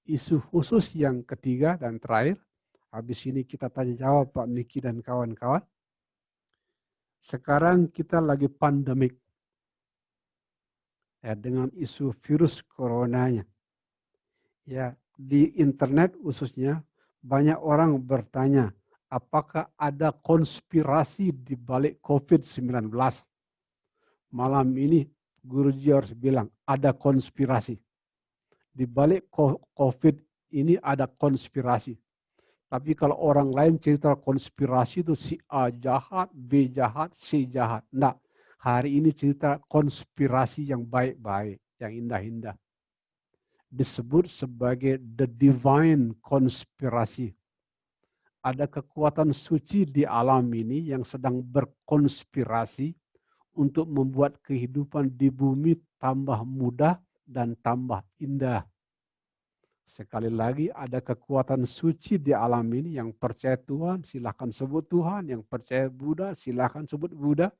isu khusus yang ketiga dan terakhir. Habis ini kita tanya jawab Pak Miki dan kawan-kawan. Sekarang kita lagi pandemik ya, dengan isu virus coronanya. Ya, di internet khususnya banyak orang bertanya, apakah ada konspirasi di balik COVID-19? Malam ini Guruji harus bilang, ada konspirasi. Di balik COVID ini ada konspirasi. Tapi kalau orang lain cerita konspirasi itu si A jahat, B jahat, C jahat. Enggak, hari ini cerita konspirasi yang baik-baik, yang indah-indah. Disebut sebagai the divine konspirasi. Ada kekuatan suci di alam ini yang sedang berkonspirasi untuk membuat kehidupan di bumi tambah mudah dan tambah indah. Sekali lagi ada kekuatan suci di alam ini. Yang percaya Tuhan silahkan sebut Tuhan, yang percaya Buddha silahkan sebut Buddha.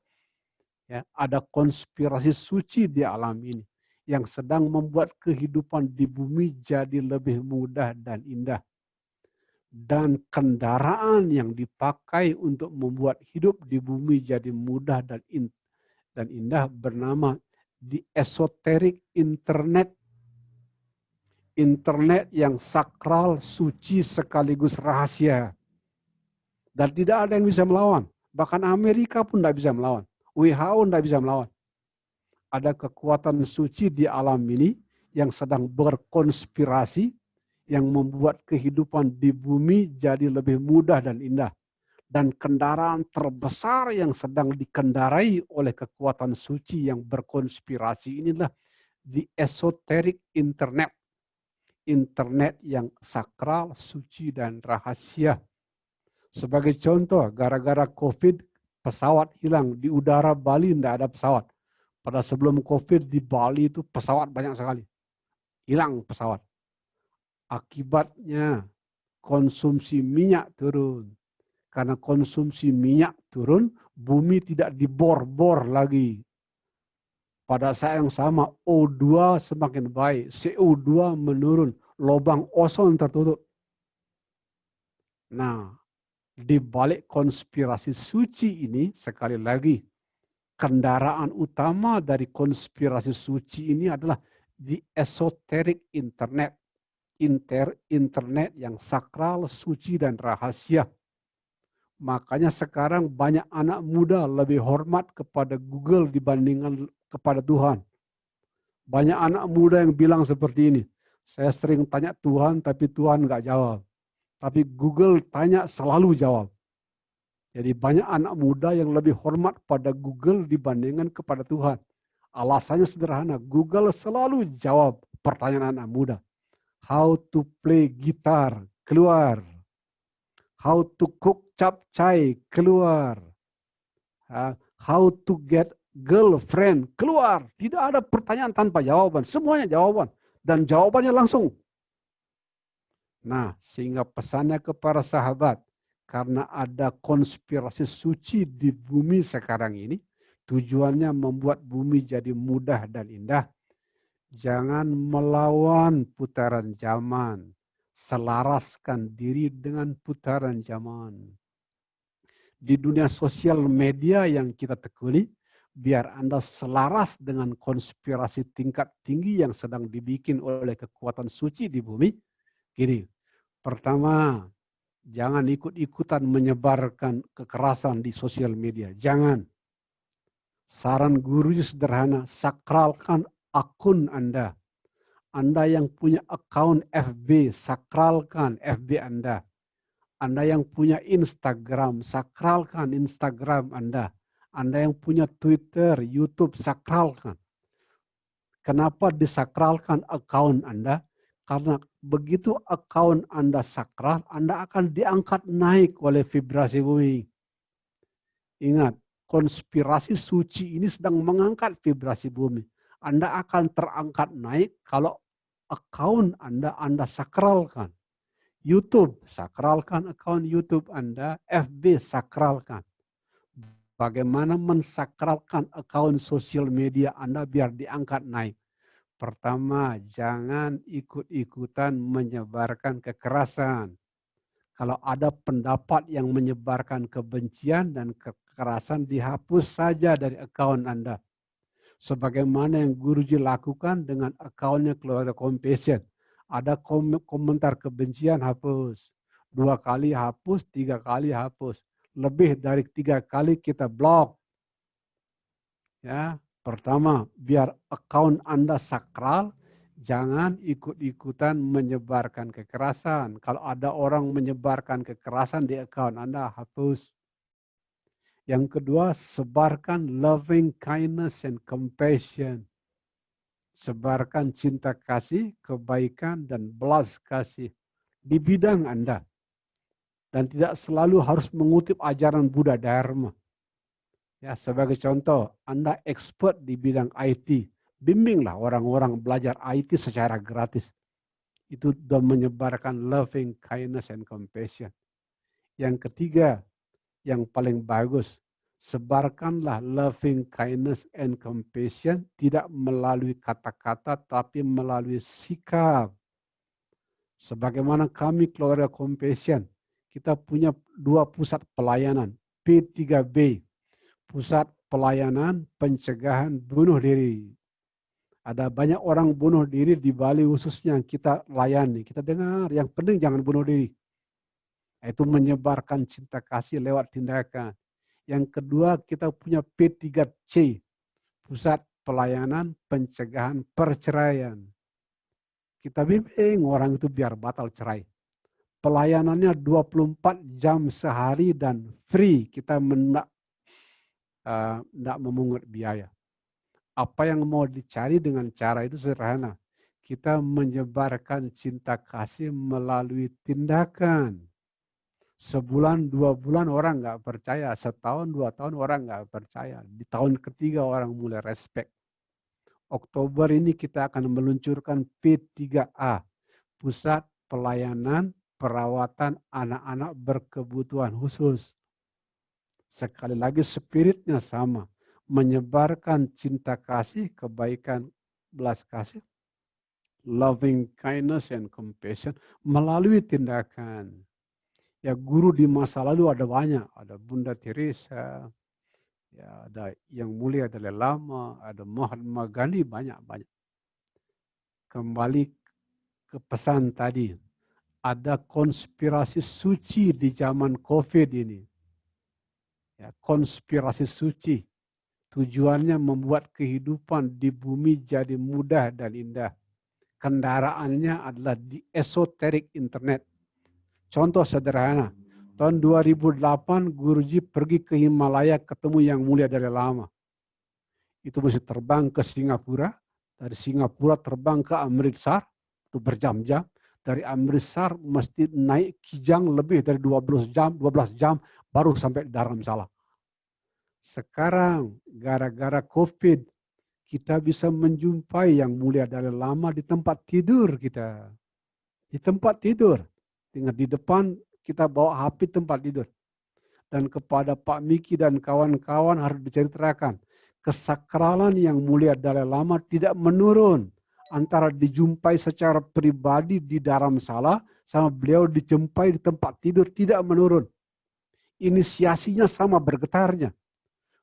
Ya, ada konspirasi suci di alam ini yang sedang membuat kehidupan di bumi jadi lebih mudah dan indah. Dan kendaraan yang dipakai untuk membuat hidup di bumi jadi mudah dan indah bernama the esoteric internet. Internet yang sakral, suci sekaligus rahasia. Dan tidak ada yang bisa melawan. Bahkan Amerika pun tidak bisa melawan. WHO tidak bisa melawan. Ada kekuatan suci di alam ini yang sedang berkonspirasi yang membuat kehidupan di bumi jadi lebih mudah dan indah. Dan kendaraan terbesar yang sedang dikendarai oleh kekuatan suci yang berkonspirasi inilah the esoteric internet. Internet yang sakral, suci, dan rahasia. Sebagai contoh, gara-gara COVID, pesawat hilang. Di udara Bali tidak ada pesawat. Pada sebelum COVID di Bali itu pesawat banyak sekali. Hilang pesawat. Akibatnya konsumsi minyak turun. Karena konsumsi minyak turun, bumi tidak dibor-bor lagi. Pada saat yang sama, O2 semakin baik. CO2 menurun. Lubang ozon tertutup. Nah, di balik konspirasi suci ini, sekali lagi, kendaraan utama dari konspirasi suci ini adalah the esoteric internet. Internet yang sakral, suci, dan rahasia. Makanya sekarang banyak anak muda lebih hormat kepada Google dibandingkan kepada Tuhan. Banyak anak muda yang bilang seperti ini, saya sering tanya Tuhan tapi Tuhan nggak jawab. Tapi Google tanya selalu jawab. Jadi banyak anak muda yang lebih hormat pada Google dibandingkan kepada Tuhan. Alasannya sederhana, Google selalu jawab pertanyaan anak muda. How to play gitar, keluar. How to cook capcay, keluar. How to get girlfriend, keluar. Tidak ada pertanyaan tanpa jawaban, semuanya jawaban. Dan jawabannya langsung. Nah, sehingga pesannya kepada sahabat, karena ada konspirasi suci di bumi sekarang ini, tujuannya membuat bumi jadi mudah dan indah. Jangan melawan putaran zaman, selaraskan diri dengan putaran zaman. Di dunia sosial media yang kita tekuni, biar Anda selaras dengan konspirasi tingkat tinggi yang sedang dibikin oleh kekuatan suci di bumi. Gini, pertama, jangan ikut-ikutan menyebarkan kekerasan di sosial media. Jangan. Saran guru sederhana, sakralkan akun Anda. Anda yang punya akun FB, sakralkan FB Anda. Anda yang punya Instagram, sakralkan Instagram Anda. Anda yang punya Twitter, YouTube, sakralkan. Kenapa disakralkan akun Anda? Karena begitu akun Anda sakral, Anda akan diangkat naik oleh vibrasi bumi. Ingat, konspirasi suci ini sedang mengangkat vibrasi bumi. Anda akan terangkat naik kalau akun Anda sakralkan. YouTube, sakralkan akun YouTube Anda. FB, sakralkan. Bagaimana mensakralkan akun sosial media Anda biar diangkat naik? Pertama, jangan ikut-ikutan menyebarkan kekerasan. Kalau ada pendapat yang menyebarkan kebencian dan kekerasan, dihapus saja dari akun Anda. Sebagaimana yang Guruji lakukan dengan akunnya Keluarga Compassion. Ada komentar kebencian, hapus. 2 kali hapus, 3 kali hapus. Lebih dari 3 kali kita blok. Ya, pertama, biar akun Anda sakral, jangan ikut-ikutan menyebarkan kekerasan. Kalau ada orang menyebarkan kekerasan di akun Anda, hapus. Yang kedua, sebarkan loving kindness and compassion. Sebarkan cinta kasih, kebaikan, dan belas kasih di bidang Anda. Dan tidak selalu harus mengutip ajaran Buddha Dharma. Ya, sebagai contoh, Anda expert di bidang IT. Bimbinglah orang-orang belajar IT secara gratis. Itu sudah menyebarkan loving kindness and compassion. Yang ketiga, yang paling bagus, sebarkanlah loving kindness and compassion tidak melalui kata-kata tapi melalui sikap. Sebagaimana kami Keluarga Compassion, kita punya 2 pusat pelayanan, P3B, Pusat Pelayanan Pencegahan Bunuh Diri. Ada banyak orang bunuh diri di Bali khususnya kita layani. Kita dengar, yang penting jangan bunuh diri. Itu menyebarkan cinta kasih lewat tindakan. Yang kedua, kita punya P3C, Pusat Pelayanan Pencegahan Perceraian. Kita bimbing orang itu biar batal cerai. Pelayanannya 24 jam sehari dan free. Kita tidak memungut biaya. Apa yang mau dicari dengan cara itu sederhana. Kita menyebarkan cinta kasih melalui tindakan. Sebulan, 2 bulan orang nggak percaya. Setahun, 2 tahun orang nggak percaya. Di tahun ketiga orang mulai respect. Oktober ini kita akan meluncurkan P3A, Pusat Pelayanan Perawatan Anak-anak Berkebutuhan Khusus. Sekali lagi spiritnya sama. Menyebarkan cinta kasih, kebaikan, belas kasih, loving kindness and compassion melalui tindakan. Ya, guru di masa lalu ada banyak, ada Bunda Teresa, ya ada yang mulia Dalai Lama, ada Mahatma Gandhi, banyak. Kembali ke pesan tadi, ada konspirasi suci di zaman COVID ini. Ya, konspirasi suci, tujuannya membuat kehidupan di bumi jadi mudah dan indah. Kendaraannya adalah di esoterik internet. Contoh sederhana, tahun 2008 Guruji pergi ke Himalaya ketemu yang mulia Dalai Lama. Itu mesti terbang ke Singapura, dari Singapura terbang ke Amritsar, itu berjam-jam. Dari Amritsar mesti naik Kijang lebih dari 12 jam baru sampai Dharamsala. Sekarang gara-gara COVID kita bisa menjumpai yang mulia Dalai Lama di tempat tidur kita. Di tempat tidur. Tinggal di depan kita bawa HP tempat tidur. Dan kepada Pak Miki dan kawan-kawan harus diceritakan. Kesakralan yang mulia Dalai Lama tidak menurun. Antara dijumpai secara pribadi di Dharamsala sama beliau dijumpai di tempat tidur tidak menurun. Inisiasinya sama bergetarnya.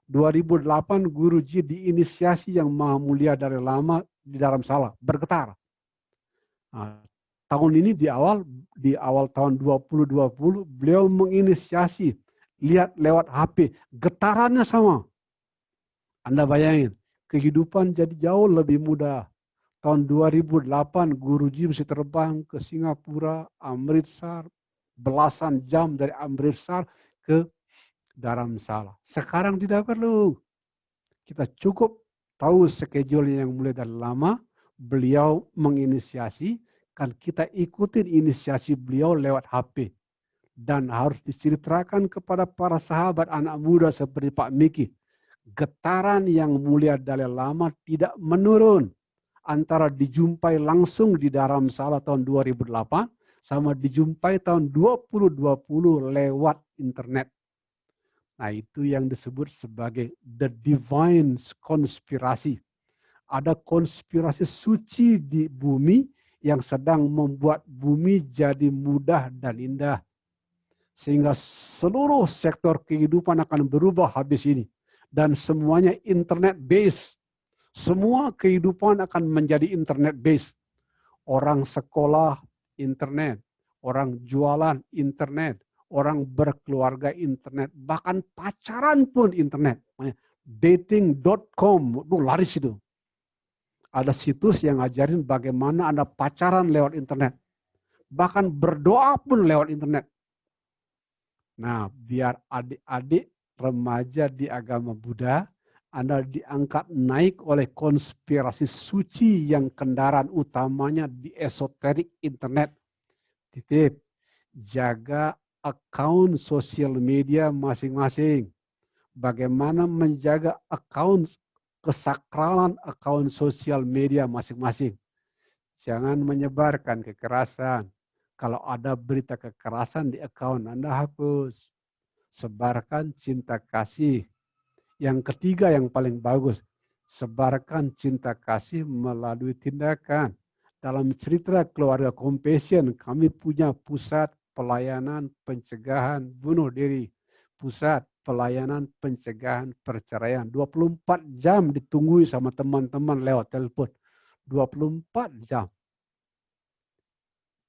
2008 Guruji diinisiasi yang maha mulia Dalai Lama di Dharamsala bergetar. Nah, tahun ini di awal tahun 2020 beliau menginisiasi, lihat lewat HP, getarannya sama. Anda bayangin, kehidupan jadi jauh lebih mudah. Tahun 2008 Guruji mesti terbang ke Singapura, Amritsar, belasan jam dari Amritsar ke Dharamsala. Sekarang tidak perlu. Kita cukup tahu schedule yang mulai dari lama, beliau menginisiasi, kan kita ikutin inisiasi beliau lewat HP. Dan harus diceritakan kepada para sahabat anak muda seperti Pak Miki. Getaran yang mulia Dalai Lama tidak menurun. Antara dijumpai langsung di Dharamsala tahun 2008, sama dijumpai tahun 2020 lewat internet. Nah, itu yang disebut sebagai the divine conspiracy. Ada konspirasi suci di bumi yang sedang membuat bumi jadi mudah dan indah. Sehingga seluruh sektor kehidupan akan berubah habis ini. Dan semuanya internet based. Semua kehidupan akan menjadi internet based. Orang sekolah internet, orang jualan internet, orang berkeluarga internet, bahkan pacaran pun internet. Dating.com, itu laris itu. Ada situs yang ngajarin bagaimana Anda pacaran lewat internet. Bahkan berdoa pun lewat internet. Nah, biar adik-adik remaja di agama Buddha, Anda diangkat naik oleh konspirasi suci yang kendaraan utamanya di esoterik internet. Titip, jaga akun sosial media masing-masing. Bagaimana menjaga akun kesakralan akun sosial media masing-masing. Jangan menyebarkan kekerasan. Kalau ada berita kekerasan di akun Anda hapus. Sebarkan cinta kasih. Yang ketiga yang paling bagus, sebarkan cinta kasih melalui tindakan. Dalam cerita keluarga Compassion, kami punya pusat pelayanan pencegahan bunuh diri. Pusat pelayanan pencegahan perceraian. 24 jam ditunggu sama teman-teman lewat telepon. 24 jam.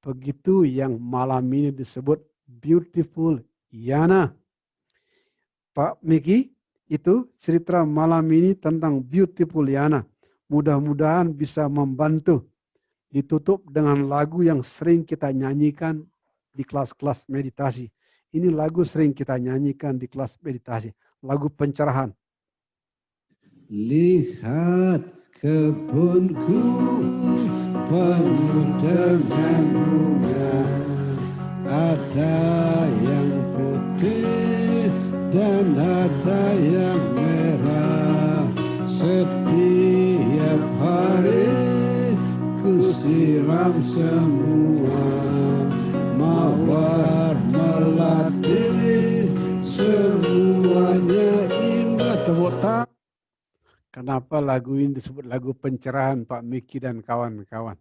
Begitu yang malam ini disebut Beautiful Yana. Pak Miki, itu cerita malam ini tentang Beautiful Yana. Mudah-mudahan bisa membantu. Ditutup dengan lagu yang sering kita nyanyikan di kelas-kelas meditasi. Ini lagu sering kita nyanyikan di kelas meditasi. Lagu pencerahan. Lihat kebunku penuh dengan bunga, ada yang putih dan ada yang merah. Setiap hari ku siram semua, mawar melati semuanya indah. Tepuk tangan. Kenapa lagu ini disebut lagu pencerahan Pak Miki dan kawan-kawan?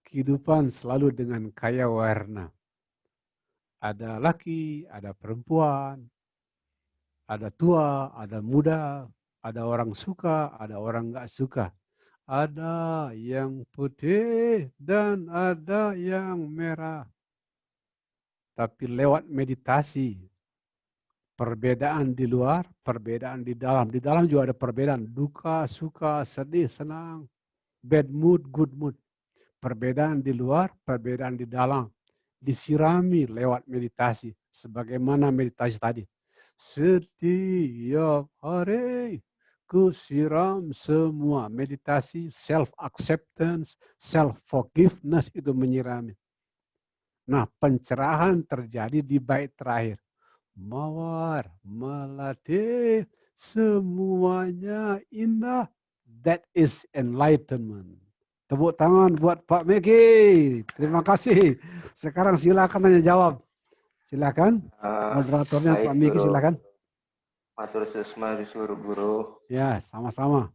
Kehidupan selalu dengan kaya warna. Ada laki, ada perempuan, ada tua, ada muda, ada orang suka, ada orang nggak suka. Ada yang putih dan ada yang merah. Tapi lewat meditasi, perbedaan di luar, perbedaan di dalam. Di dalam juga ada perbedaan. Duka, suka, sedih, senang. Bad mood, good mood. Perbedaan di luar, perbedaan di dalam. Disirami lewat meditasi. Sebagaimana meditasi tadi. Setiap hari ku siram semua. Meditasi, self-acceptance, self-forgiveness itu menyirami. Nah, pencerahan terjadi di bait terakhir. Mawar, melati, semuanya indah. That is enlightenment. Tepuk tangan buat Pak Meki. Terima kasih. Sekarang silakan tanya jawab. Silakan. Moderatornya Pak Meki silakan. Matur susma disuruh guru. Ya, sama-sama.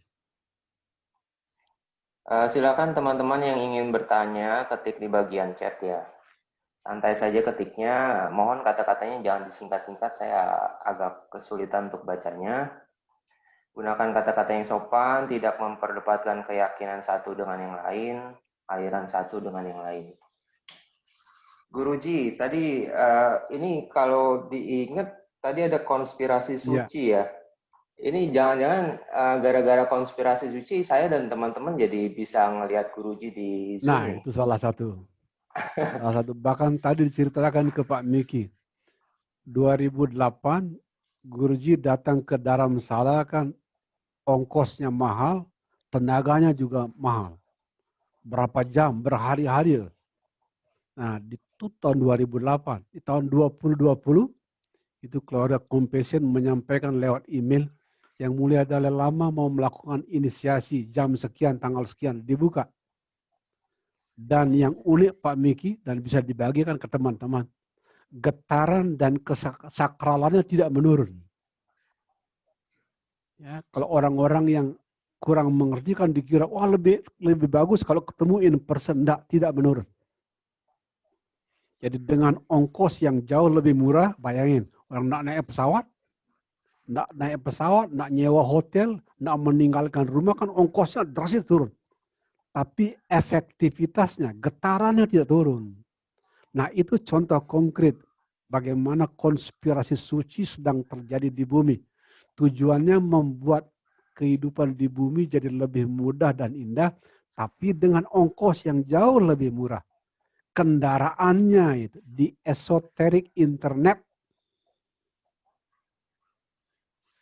Silakan teman-teman yang ingin bertanya ketik di bagian chat ya. Santai saja ketiknya, mohon kata-katanya jangan disingkat-singkat, saya agak kesulitan untuk bacanya. Gunakan kata-kata yang sopan, tidak memperdebatkan keyakinan satu dengan yang lain, aliran satu dengan yang lain. Guruji, tadi ini kalau diingat, tadi ada konspirasi suci ya. Ini jangan-jangan gara-gara konspirasi suci, saya dan teman-teman jadi bisa ngelihat Guruji di Zoom. Nah, itu salah satu. Salah satu. Bahkan tadi diceritakan ke Pak Miki. 2008 Guruji datang ke Dharamsala kan ongkosnya mahal, tenaganya juga mahal. Berapa jam, berhari-hari. Nah, itu tahun 2008. Di tahun 2020 itu keluarga Compassion menyampaikan lewat email yang mulia Dalai Lama mau melakukan inisiasi jam sekian, tanggal sekian, dibuka. Dan yang unik Pak Miki, dan bisa dibagikan ke teman-teman, getaran dan kesakralannya tidak menurun. Ya, kalau orang-orang yang kurang mengerti kan dikira, wah lebih bagus kalau ketemu in person. Tidak menurun. Jadi dengan ongkos yang jauh lebih murah, bayangin, orang nak naik pesawat, nak nyewa hotel, nak meninggalkan rumah kan ongkosnya drastis turun. Tapi efektivitasnya, getarannya tidak turun. Nah itu contoh konkret bagaimana konspirasi suci sedang terjadi di bumi. Tujuannya membuat kehidupan di bumi jadi lebih mudah dan indah, tapi dengan ongkos yang jauh lebih murah. Kendaraannya itu di esoteric internet